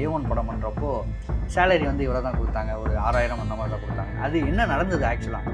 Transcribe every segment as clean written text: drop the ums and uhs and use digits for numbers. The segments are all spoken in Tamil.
A1 படம் பண்ணுறப்போ சேலரி வந்து இவ்வளோ தான் கொடுத்தாங்க, ஒரு 6000 அந்த மாதிரி தான் கொடுத்தாங்க. அது என்ன நடந்தது ஆக்சுவலாக?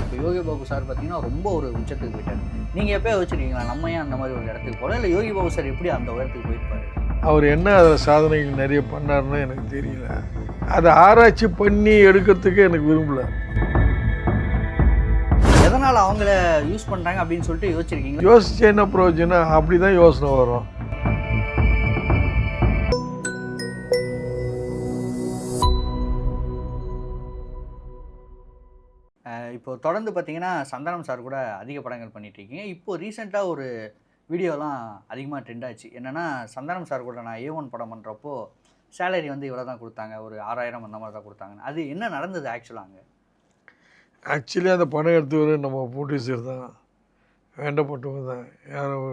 இப்போ யோகி பாபு சார் பார்த்தீங்கன்னா ரொம்ப ஒரு உச்சத்துக்கு போயிட்டார். நீங்கள் எப்போயோ வச்சுருக்கீங்களா நம்ம ஏன் அந்த மாதிரி ஒரு இடத்துக்கு போகல, இல்லை யோகி பாபு சார் எப்படி அந்த உயரத்துக்கு போயிருப்பார்? அவர் என்ன அதில் சாதனைகள் நிறைய பண்ணார்னு எனக்கு தெரியல. அதை ஆராய்ச்சி பண்ணி எடுக்கிறதுக்கு எனக்கு விரும்பல. எதனால் அவங்கள யூஸ் பண்ணுறாங்க அப்படின்னு சொல்லிட்டு யோசிச்சிருக்கீங்க? யோசிச்சு என்ன பிரயோஜனம்? அப்படி தான் யோசனை வரும். இப்போ தொடர்ந்து பார்த்தீங்கன்னா சந்தானம் சார் கூட அதிக படங்கள் பண்ணிட்டு இருக்கீங்க. இப்போது ரீசெண்டாக ஒரு வீடியோலாம் அதிகமாக ட்ரெண்ட் ஆச்சு. என்னென்னா சந்தானம் சார் கூட நான் A1 படம் பண்ணுறப்போ சேலரி வந்து இவ்வளோ தான் கொடுத்தாங்க, ஒரு 6000 அந்த மாதிரி தான் கொடுத்தாங்க. அது என்ன நடந்தது ஆக்சுவலாங்க? ஆக்சுவலி அந்த படம் எடுத்தவர் நம்ம ப்ரொடியூசர் தான், வேண்டப்பட்டவங்க தான். யாரும்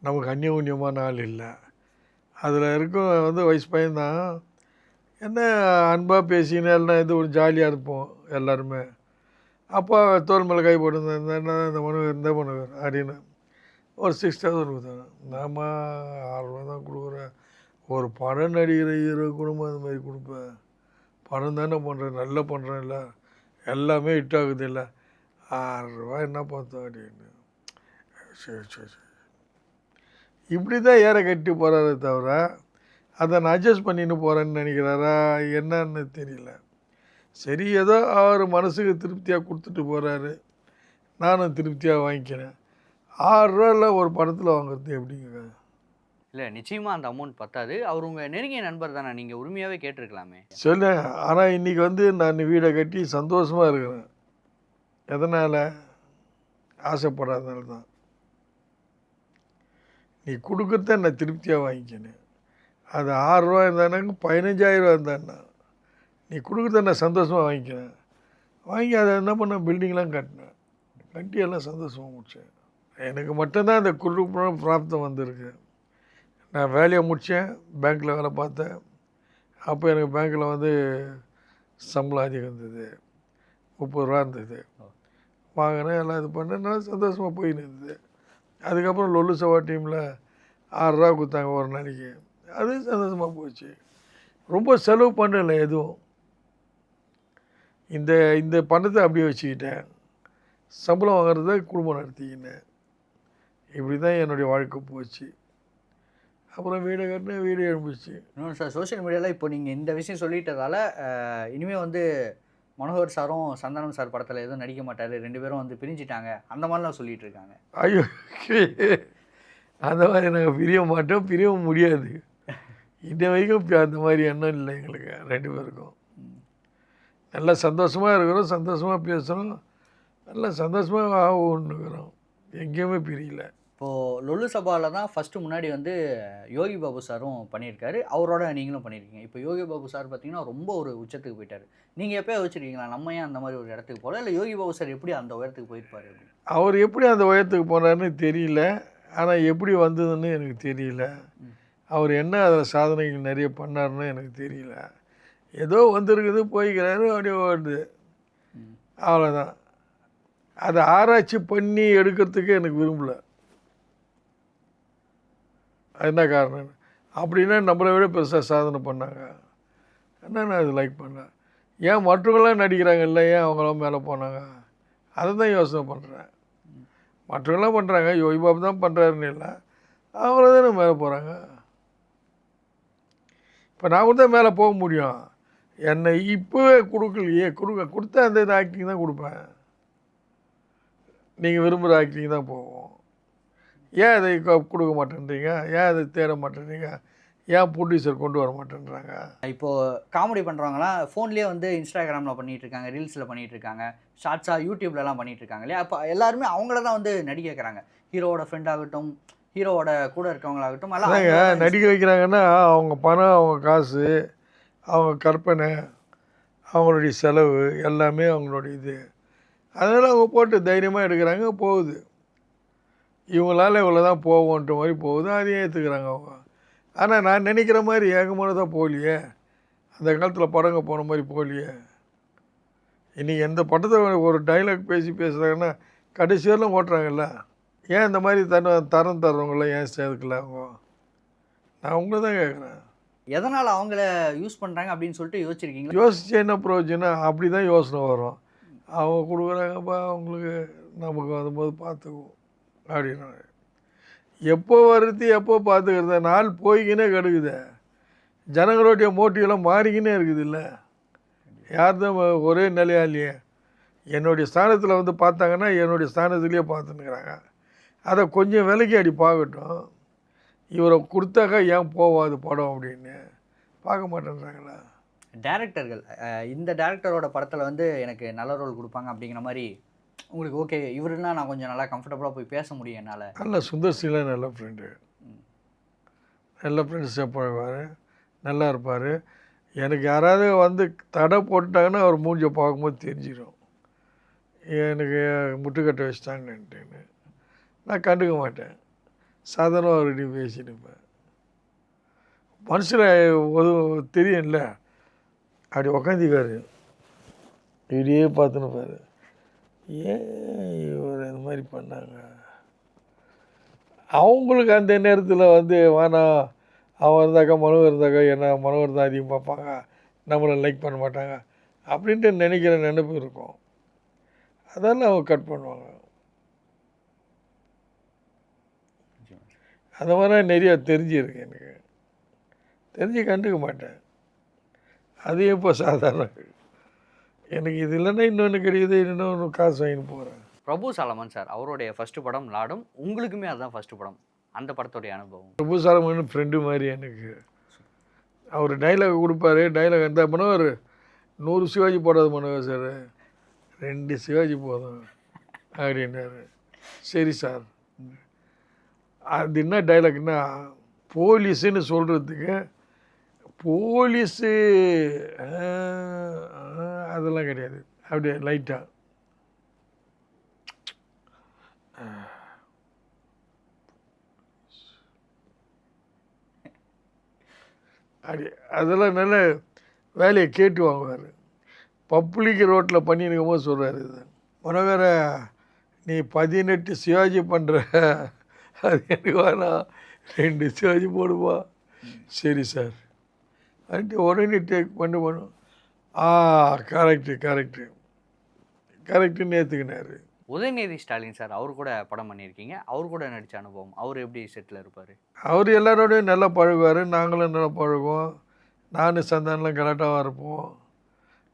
நமக்கு அந்யோன்யமான ஆள் இல்லை. அதில் இருக்கும் வந்து வயசு பையன்தான். என்ன அன்பாக பேசினா இது ஒரு ஜாலியாக இருப்போம் எல்லாருமே. அப்போ தோல் மேலே கை போட்டு இந்த மனுவர் அப்படின்னு ஒரு 6000 கொடுத்தாங்க. நாம 6 தான் கொடுக்குறேன். ஒரு படம் நடிகிற ஹீரோ குடும்பம் அந்த மாதிரி கொடுப்பேன். படம் தானே பண்ணுறேன், நல்லா பண்ணுறேன், இல்லை எல்லாமே ஹிட் ஆகுது, இல்லை 6 என்ன பார்த்தோம் அப்படின்னு. சரி சரி சரி இப்படி தான் ஏற கட்டி போகிறாரே தவிர அதை நான் அட்ஜஸ்ட் பண்ணின்னு போகிறேன்னு நினைக்கிறாரா என்னன்னு தெரியல. சரி, ஏதோ அவர் மனசுக்கு திருப்தியாக கொடுத்துட்டு போகிறாரு, நானும் திருப்தியாக வாங்கிக்கிறேன். 6 ரூபாயில் ஒரு படத்தில் வாங்குறது எப்படிங்க? இல்லை, நிச்சயமாக அந்த அமௌண்ட் பத்தாது. அவர் உங்கள் நெருங்கிய நண்பர் தானே, நீங்கள் உரிமையாகவே கேட்டிருக்கலாமே. சொல்ல. ஆனால் இன்றைக்கி வந்து நான் வீடை கட்டி சந்தோஷமாக இருக்கிறேன். எதனால்? ஆசைப்படாதனால தான். நீ கொடுக்குறத நான் திருப்தியாக வாங்கிக்கினேன். அது 6 ரூபா இருந்தானாங்க 15000 இருந்தான்னா நீ கொடுக்குறத நான் சந்தோஷமாக வாங்கிக்கிறேன். வாங்கி அதை என்ன பண்ண பில்டிங்லாம் கட்டினேன். கட்டி எல்லாம் சந்தோஷமாக முடித்தேன். எனக்கு மட்டும்தான் அந்த குடும்ப பிராப்தம் வந்திருக்கு. நான் வேலையை முடித்தேன், பேங்க்கில் வேலை பார்த்தேன். அப்போ எனக்கு பேங்க்கில் வந்து சம்பளம் அதிகம் இருந்தது, 30 ரூபா இருந்தது. வாங்கினேன், எல்லாம் இது பண்ணேன், நல்லா சந்தோஷமாக போயின்னு இருந்தது. அதுக்கப்புறம் லொல்லு சவா டீமில் 6 ரூபா கொடுத்தாங்க ஒரு நாளைக்கு. அது சந்தோஷமாக போச்சு. ரொம்ப செலவு பண்ணலை எதுவும். இந்த பணத்தை அப்படியே வச்சுக்கிட்டேன். சம்பளம் வாங்குறத குடும்பம் நடத்திக்கினேன். இப்படி தான் என்னுடைய வாழ்க்கை போச்சு. அப்புறம் வீடு கட்டினேன், வீடு எழும்பிச்சு. இன்னொன்று சார், சோஷியல் மீடியாவில் இப்போ நீங்கள் இந்த விஷயம் சொல்லிட்டதால் இனிமேல் வந்து மனோகர் சாரும் சந்தானம் சார் படத்தில் எதுவும் நடிக்க மாட்டார், 2 பேரும் வந்து பிரிஞ்சிட்டாங்க அந்த மாதிரிலாம் சொல்லிகிட்டு இருக்காங்க. ஐயோ, அந்த மாதிரி நாங்கள் பிரிய மாட்டோம், பிரியவும் முடியாது. இன்ன வரைக்கும் அந்த மாதிரி எண்ணம் இல்லை எங்களுக்கு 2 பேருக்கும். நல்லா சந்தோஷமாக இருக்கிறோம், சந்தோஷமாக பேசுகிறோம், நல்லா சந்தோஷமாக ஆகுன்னுக்கிறோம். எங்கேயுமே பிரியல. இப்போது லொல்லு சபாவில் தான் ஃபஸ்ட்டு முன்னாடி வந்து யோகி பாபு சாரும் பண்ணியிருக்காரு, அவரோட நீங்களும் பண்ணியிருக்கீங்க. இப்போ யோகி பாபு சார் பார்த்தீங்கன்னா ரொம்ப ஒரு உச்சத்துக்கு போயிட்டார். நீங்கள் எப்போயோ வச்சுருக்கீங்களா நம்ம ஏன் அந்த மாதிரி ஒரு இடத்துக்கு போகல, இல்லை யோகி பாபு சார் எப்படி அந்த உயரத்துக்கு போயிருப்பார்? அவர் எப்படி அந்த உயரத்துக்கு போனார்னு தெரியல. ஆனால் எப்படி வந்ததுன்னு எனக்கு தெரியல. அவர் என்ன அதில் சாதனைகள் நிறைய பண்ணார்னு எனக்கு தெரியல. ஏதோ வந்திருக்குது, போய்க்கிறாரு, அப்படியே ஓடுது, அவ்வளோதான். அதை ஆராய்ச்சி பண்ணி எடுக்கிறதுக்கு எனக்கு விரும்பலை. அது என்ன காரணம்? அப்படின்னா நம்மளை விட பெருசாக சாதனை பண்ணாங்க, என்ன நான் அது லைக் பண்ணேன். ஏன் மற்றவங்களாம் நடிக்கிறாங்கல்ல, ஏன் அவங்களாம் மேலே போனாங்க? அதை தான் யோசனை பண்ணுறேன். மற்றவங்களாம் பண்ணுறாங்க, யோகி பாபு தான் பண்ணுறாருன்னு இல்லை, அவங்கள தானே மேலே போகிறாங்க. இப்போ நான் கூட தான் மேலே போக முடியும். என்னை இப்போவே கொடுக்கலையே, கொடுத்தா அந்த ஆக்டிங் தான் கொடுப்பேன். நீங்கள் விரும்புகிற ஆக்டிங் தான் போவோம். ஏன் அதை கொடுக்க மாட்டேன்றீங்க? ஏன் அதை தேட மாட்டேன்றீங்க? ஏன் ப்ரொடியூசர் கொண்டு வர மாட்டேன்றாங்க? இப்போது காமெடி பண்ணுறவங்களாம் ஃபோன்லேயே வந்து இன்ஸ்டாகிராமில் பண்ணிகிட்டு இருக்காங்க, ரீல்ஸில் பண்ணிகிட்டு இருக்காங்க, ஷார்ட்ஸாக யூடியூப்லலாம் பண்ணிகிட்டு இருக்காங்க இல்லையா? அப்போ எல்லாருமே அவங்கள தான் வந்து நடிக்க வைக்கிறாங்க. ஹீரோவோட ஃப்ரெண்ட் ஆகட்டும், ஹீரோவோட கூட இருக்கவங்களாகட்டும், எல்லாம் நடிக்க வைக்கிறாங்கன்னா அவங்க பணம், அவங்க காசு, அவங்க கற்பனை, அவங்களுடைய செலவு எல்லாமே அவங்களுடைய இது. அதனால் அவங்க போட்டு தைரியமாக எடுக்கிறாங்க, போகுது. இவங்களால் இவ்வளோ தான் போவோன்ற மாதிரி போகுது, அதையும் ஏற்றுக்கிறாங்க அவங்க. ஆனால் நான் நினைக்கிற மாதிரி ஏகமானதாக போகலையே. அந்த காலத்தில் படங்க போன மாதிரி போகலையே. இன்றைக்கி எந்த படத்தை ஒரு டைலாக் பேசுகிறாங்கன்னா கடைசி வரலாம் ஓட்டுறாங்கல்ல. ஏன் இந்த மாதிரி தரம் தர்றவங்களாம் ஏன் சேர்க்கல? அவங்க நான் உங்களை தான் கேட்குறேன். எதனால் அவங்கள யூஸ் பண்ணுறாங்க அப்படின்னு சொல்லிட்டு யோசிச்சிருக்கீங்களா? யோசிச்சு என்ன பிரயோஜனம்? அப்படி தான் யோசனை வரும். அவங்க கொடுக்குறாங்கப்பா அவங்களுக்கு, நமக்கு வரும்போது பார்த்துக்குவோம் அப்படின்னாங்க. எப்போ வருது எப்போ பார்த்துக்கிறத, நாள் போய்க்கினே கிடக்குதே. ஜனங்களுடைய மோட்டிவெல்லாம் மாறிக்கினே இருக்குது இல்லை, யார்தான் ஒரே நிலையா இல்லையே. என்னுடைய ஸ்தானத்தில் வந்து பார்த்தாங்கன்னா என்னுடைய ஸ்தானத்துலேயே பார்த்துன்னுக்குறாங்க. அதை கொஞ்சம் விலைக்கு அடி பார்க்கட்டும். இவரை கொடுத்தாக்கா ஏன் போவாது படம் அப்படின்னு பார்க்க மாட்டேன்றாங்களா டேரக்டர்கள்? இந்த டேரக்டரோட படத்தில் வந்து எனக்கு நல்ல ரோல் கொடுப்பாங்க அப்படிங்கிற மாதிரி உங்களுக்கு ஓகே, இவருன்னா நான் கொஞ்சம் நல்லா கம்ஃபர்டபுளாக போய் பேச முடியும் என்னால். நல்ல சுந்தர் சிங்லாம் நல்ல ஃப்ரெண்டு, நல்ல ஃப்ரெண்ட்ஸாக பழகுவார், நல்லா இருப்பார். எனக்கு யாராவது வந்து தடை போட்டாங்கன்னா அவர் மூஞ்சியை பார்க்கும்போது தெரிஞ்சிடும் எனக்கு முட்டுக்கட்டை வச்சிட்டாங்கன்ட்டுன்னு. நான் கண்டுக்க மாட்டேன், சாதாரணமாக அவர்கிட்ட பேசிட்டுப்பேன். மனுஷனை ஒரு தெரியும்ல, அப்படி உக்காந்திக்காரு, இப்படியே பார்த்துன்னு பாரு, ஏன் இவர் இந்த மாதிரி பண்ணாங்க. அவங்களுக்கு அந்த நேரத்தில் வந்து வேணாம், அவன் இருந்தாக்கா மனோகர் இருந்தாக்கா என்ன மனோகர் தான் அதிகம் பார்ப்பாங்க, நம்மளை லைக் பண்ண மாட்டாங்க அப்படின்ட்டு நினைக்கிற நினைப்பு இருக்கும். அதெல்லாம் அவங்க கட் பண்ணுவாங்க. அந்த மாதிரி நிறையா தெரிஞ்சிருக்கு எனக்கு, தெரிஞ்சு கண்டுக்க மாட்டேன். அது இப்போ சாதாரண, எனக்கு இது இல்லைன்னா இன்னொன்று கிடைக்குது, இன்னொன்று காசு வாங்கிட்டு போகிறேன். பிரபு சாலமன் சார் அவருடைய ஃபஸ்ட்டு படம் லாடும், உங்களுக்குமே அதுதான் ஃபஸ்ட்டு படம். அந்த படத்துடைய அனுபவம்? பிரபு சாலமன் ஃப்ரெண்டு மாதிரி எனக்கு. அவர் டைலாக் கொடுப்பாரு, டைலாக் அந்த மனோகர் 100 சிவாஜி போடாது மனோகர் சார், 2 சிவாஜி போதும் அப்படின்னாரு. சரி சார். அது என்ன டைலாக்னா, போலீஸுன்னு சொல்கிறதுக்கு போலீஸு அதெல்லாம் கிடையாது, அப்படியே லைட்டாக அப்படி அதெல்லாம் நல்ல வேலையை கேட்டு வாங்குவார். பப்ளிக் ரோட்டில் பண்ணியிருக்கும் போது சொல்கிறார், இது மனோகர நீ 18 சிவாஜி பண்ணுற, அது எனக்கு வேணாம், 2 சிவாஜி போடுவா. சரி சார் அப்படின்ட்டு உடனே டேக் பண்ணும். கரெக்டுன்னு ஏற்றுக்கினார். உதயநிதி ஸ்டாலின் சார் அவர் கூட படம் பண்ணியிருக்கீங்க, அவர் கூட நடித்த அனுபவம், அவர் எப்படி செட்டில் இருப்பார்? அவர் எல்லாரோடையும் நல்லா பழகுவார், நாங்களும் நல்லா பழகுவோம். நானும் சந்தானெலாம் கரெக்டாக இருப்போம்,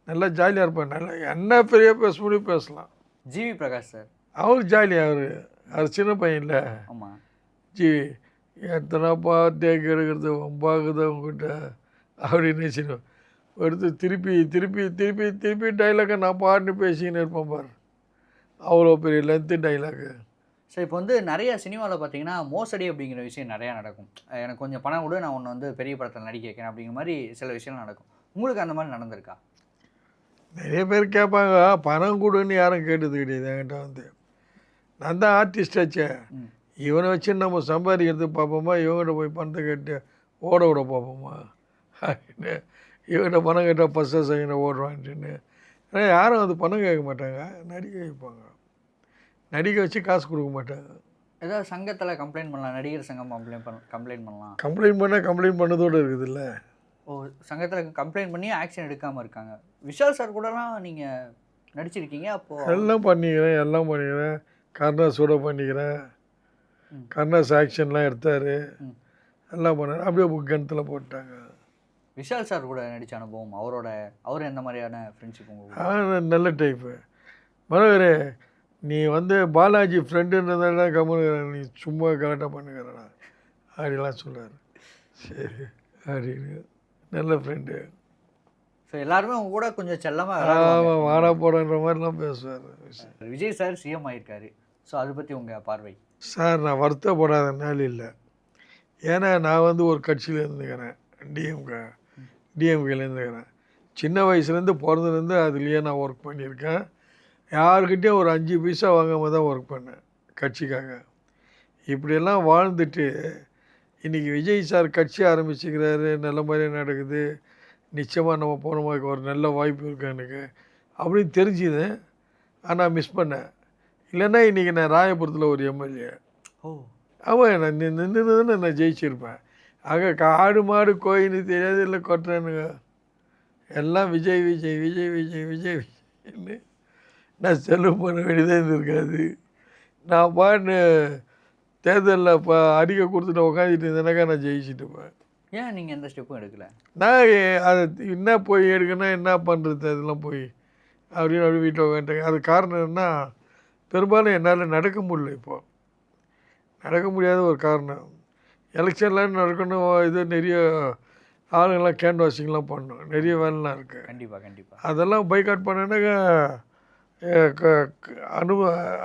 நல்லா ஜாலியாக இருப்பேன். நல்லா என்ன பெரிய பேச முடியும் பேசலாம். ஜிவி பிரகாஷ் சார் அவர் ஜாலியாக, அவர் சின்ன பையன் இல்லை. ஆமாம். ஜிவி எத்தனை டேக் எடுக்கிறது வம்பாகுது அவங்ககிட்ட அப்படின்னு நினச்சிடுவேன். எடுத்து திருப்பி திருப்பி திருப்பி திருப்பி டைலாக்கை நான் பாட்டு பேசிக்கின்னு இருப்பேன் பாரு, அவ்வளோ பெரிய லென்த்து டைலாக்கு. சார் இப்போ வந்து நிறைய சினிமாவில் பார்த்தீங்கன்னா மோசடி அப்படிங்கிற விஷயம் நிறையா நடக்கும். எனக்கு கொஞ்சம் பணம் கூட நான் ஒன்று வந்து பெரிய படத்தில் நடிக்க வைக்கிறேன் அப்படிங்கிற மாதிரி சில விஷயங்கள் நடக்கும். உங்களுக்கு அந்த மாதிரி நடந்திருக்கா? நிறைய பேர் கேட்பாங்க, பணம் கொடுன்னு யாரும் கேட்டது கிடையாது என்கிட்ட. வந்து நான் தான் ஆர்டிஸ்டாச்சே, இவனை வச்சு நம்ம சம்பாதிக்கிறதுக்கு பார்ப்போமா, இவங்ககிட்ட போய் பணத்தை கேட்டு ஓட விட பார்ப்போமா அப்படின்னு. இவன்கிட்ட பணம் கேட்டால் ஃபஸ்ட்டு செகண்டை ஓடுவான்ட்டுன்னு. ஆனால் யாரும் வந்து பணம் கேட்க மாட்டாங்க, நடிக்க வைப்பாங்க. நடிக்க வச்சு காசு கொடுக்க மாட்டாங்க. ஏதாவது சங்கத்தில் கம்ப்ளைண்ட் பண்ணலாம், நடிகர் சங்கம் கம்ப்ளைண்ட் பண்ணலாம். கம்ப்ளைண்ட் பண்ணதோடு இருக்குதுல்ல. ஓ, சங்கத்தில் கம்ப்ளைண்ட் பண்ணி ஆக்ஷன் எடுக்காமல் இருக்காங்க. விஷால் சார் கூடலாம் நீங்கள் நடிச்சிருக்கீங்க. அப்போது எல்லாம் பண்ணிக்கிறேன். கர்ணாஸோட பண்ணிக்கிறேன். கர்ணாஸ் ஆக்ஷன்லாம் எடுத்தார், எல்லாம் பண்ணார். அப்படியே கிணத்துல போட்டாங்க. விஷால் சார் கூட நடித்த அனுபவம், அவர் எந்த மாதிரியான ஃப்ரெண்ட்ஷிப் உங்களுக்கு? நல்ல டைப்பு. மனோகரே நீ வந்து பாலாஜி ஃப்ரெண்டுன்றதால கம்முன்னு, நீ சும்மா கரெக்டாக பண்ணுகிறடா அப்படிலாம் சொல்கிறார். சரி அப்படின்னு, நல்ல ஃப்ரெண்டு. ஸோ எல்லாருமே அவங்க கூட கொஞ்சம் செல்லமாக வாடா போடன்ற மாதிரிலாம் பேசுவார். விஜய் சார் சிஎம் ஆகியிருக்காரு, ஸோ அதை பற்றி உங்கள் பார்வை? சார் நான் வருத்தப்படாத நாள் இல்லை. ஏன்னா நான் வந்து ஒரு கட்சியில் இருந்துக்கிறேன், டிஎம்கேல இருந்துக்கிறேன். சின்ன வயசுலேருந்து பிறந்ததுலேருந்து அதுலேயே நான் ஒர்க் பண்ணியிருக்கேன். யாருக்கிட்டேயும் ஒரு 5 பைசா வாங்காமல் தான் ஒர்க் பண்ணேன் கட்சிக்காக. இப்படியெல்லாம் வாழ்ந்துட்டு இன்றைக்கி விஜய் சார் கட்சி ஆரம்பிச்சுக்கிறாரு, நல்ல மாதிரியே நடக்குது, நிச்சயமாக நம்ம போனோமாக்கு ஒரு நல்ல வாய்ப்பு இருக்கு எனக்கு அப்படின்னு தெரிஞ்சுது. ஆனால் மிஸ் பண்ணேன். இல்லைன்னா இன்றைக்கி நான் ராயபுரத்தில் ஒரு எம்எல்ஏ. ஆமாம், நான் நின்று நான் ஜெயிச்சிருப்பேன். ஆக காடு மாடு கோயின்னு தெரியாது இல்லை கொட்டுறேனுங்க. எல்லாம் விஜய் விஜய் விஜய் விஜய் விஜய் விஜய்ன்னு நான் செலவு பண்ண வேண்டியதே இருந்திருக்காது. நான் பாட்டு தேர்தலில் இப்போ அறிக்கை கொடுத்துட்டு உட்காந்துட்டு இருந்தேனாக்கா நான் ஜெயிச்சுட்டுப்பேன். ஏன் நீங்கள் எந்த ஸ்டெப்பும் எடுக்கல? நான் அதை என்ன போய் எடுக்கணும், என்ன பண்ணுறது அதெல்லாம் போய் அப்படின்னு அப்படி வீட்டில் உட்காந்துட்டேன். அது காரணம் என்ன, பெரும்பாலும் என்னால் நடக்க முடியல. இப்போது நடக்க முடியாத ஒரு காரணம், எலெக்ஷன்லாம் நடக்கணும், இது நிறைய ஆளுங்கள்லாம் கேன்வாசிங்லாம் பண்ணணும், நிறைய வேலைலாம் இருக்குது. கண்டிப்பாக அதெல்லாம் பைக்காட் பண்ணேன்னாக்கா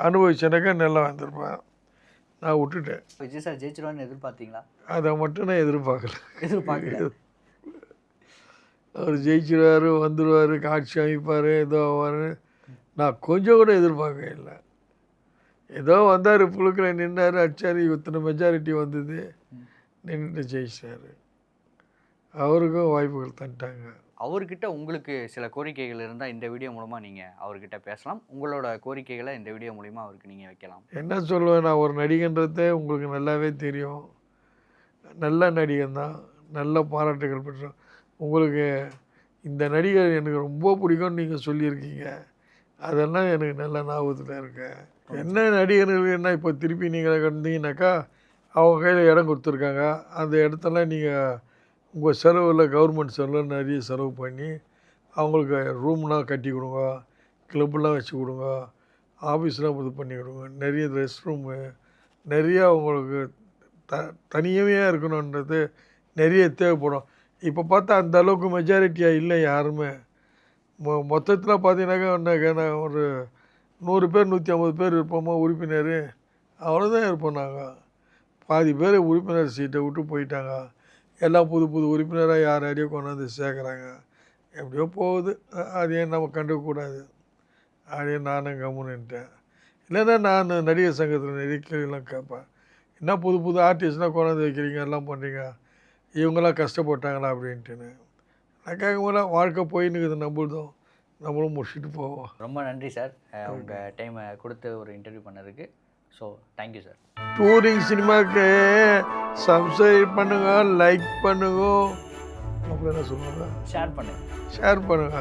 அனுபவிச்சேனாக்கா நல்லா வந்திருப்பேன். நான் விட்டுட்டேன். விஜய் சார் ஜெயிச்சிருவான்னு எதிர்பார்த்தீங்களா? அதை மட்டும் நான் எதிர்பார்க்கல. அவர் ஜெயிச்சிருவார், வந்துடுவார், காட்சி அமைப்பார், ஏதோ ஆவார், நான் கொஞ்சம் கூட எதிர்பார்க்க இல்லை. ஏதோ வந்தார், புழுக்கில் நின்னார், அடிச்சார், இத்தனை மெஜாரிட்டி வந்தது, நின்றுட்டு ஜெயிச்சார். அவருக்கும் வாய்ப்புகள் தந்துட்டாங்க. அவர்கிட்ட உங்களுக்கு சில கோரிக்கைகள் இருந்தால் இந்த வீடியோ மூலமாக நீங்கள் அவர்கிட்ட பேசலாம். உங்களோட கோரிக்கைகளை இந்த வீடியோ மூலிமா அவருக்கு நீங்கள் வைக்கலாம். என்ன சொல்லுவேன், நான் ஒரு நடிகன்றதே உங்களுக்கு நல்லாவே தெரியும். நல்ல நடிகன் தான், நல்ல பாராட்டுகள் பெற்றோம். உங்களுக்கு இந்த நடிகர் எனக்கு ரொம்ப பிடிக்கும்னு நீங்கள் சொல்லியிருக்கீங்க, அதெல்லாம் எனக்கு நல்ல ஞாபகத்தில் இருக்கு. என்ன நடிகர்கள் என்ன இப்போ திருப்பி நீங்கள் கண்டீங்கன்னாக்கா அவங்க கையில் இடம் கொடுத்துருக்காங்க, அந்த இடத்தெல்லாம் நீங்கள் உங்கள் செலவில் கவர்மெண்ட் செலவில் நிறைய செலவு பண்ணி அவங்களுக்கு ரூம்லாம் கட்டி கொடுங்க, கிளப்லாம் வச்சு கொடுங்க, ஆஃபீஸ்லாம் இது பண்ணி கொடுங்க, நிறைய ரெஸ்ட் ரூமு நிறையா அவங்களுக்கு தனியாகவே இருக்கணுன்றது நிறைய தேவைப்படும். இப்போ பார்த்தா அந்த அளவுக்கு மெஜாரிட்டியாக இல்லை யாருமே. மொத்தத்தில் பார்த்தீங்கன்னாக்கா நான் ஒரு 100 பேர் 150 பேர் இருப்போமா உறுப்பினர், அவ்வளோதான் இருப்போம். நாங்கள் பாதி பேர் உறுப்பினர் சீட்டை விட்டு போயிட்டாங்க. எல்லாம் புது புது உறுப்பினராக யார் யாரையோ கொண்டாந்து சேர்க்குறாங்க. எப்படியோ போகுது, அதையும் நம்ம கண்டுக்கக்கூடாது. அதையும் நானும் கம்முன்னுட்டேன். இல்லைன்னா நான் நடிகர் சங்கத்தில் நிறைய கேள்விலாம் கேட்பேன், என்ன புது புது ஆர்டிஸ்ட்லாம் கொண்டாந்து வைக்கிறீங்க, எல்லாம் பண்ணுறீங்க, இவங்களாம் கஷ்டப்பட்டாங்களா அப்படின்ட்டுன்னு. நான் கேட்கும்போது வாழ்க்கை போயின்னு இருக்குது, நம்மளும் முடிச்சுட்டு போவோம். ரொம்ப நன்றி சார், உங்கள் டைமை கொடுத்து ஒரு இன்டர்வியூ பண்ணதுக்கு. So thank you sir. டூரிங் சினிமாவுக்கு சப்ஸ்கிரைப் பண்ணுங்க, லைக் பண்ணுங்க, அப்புறம் என்ன சொல்லுவாங்க, ஷேர் பண்ணுங்க.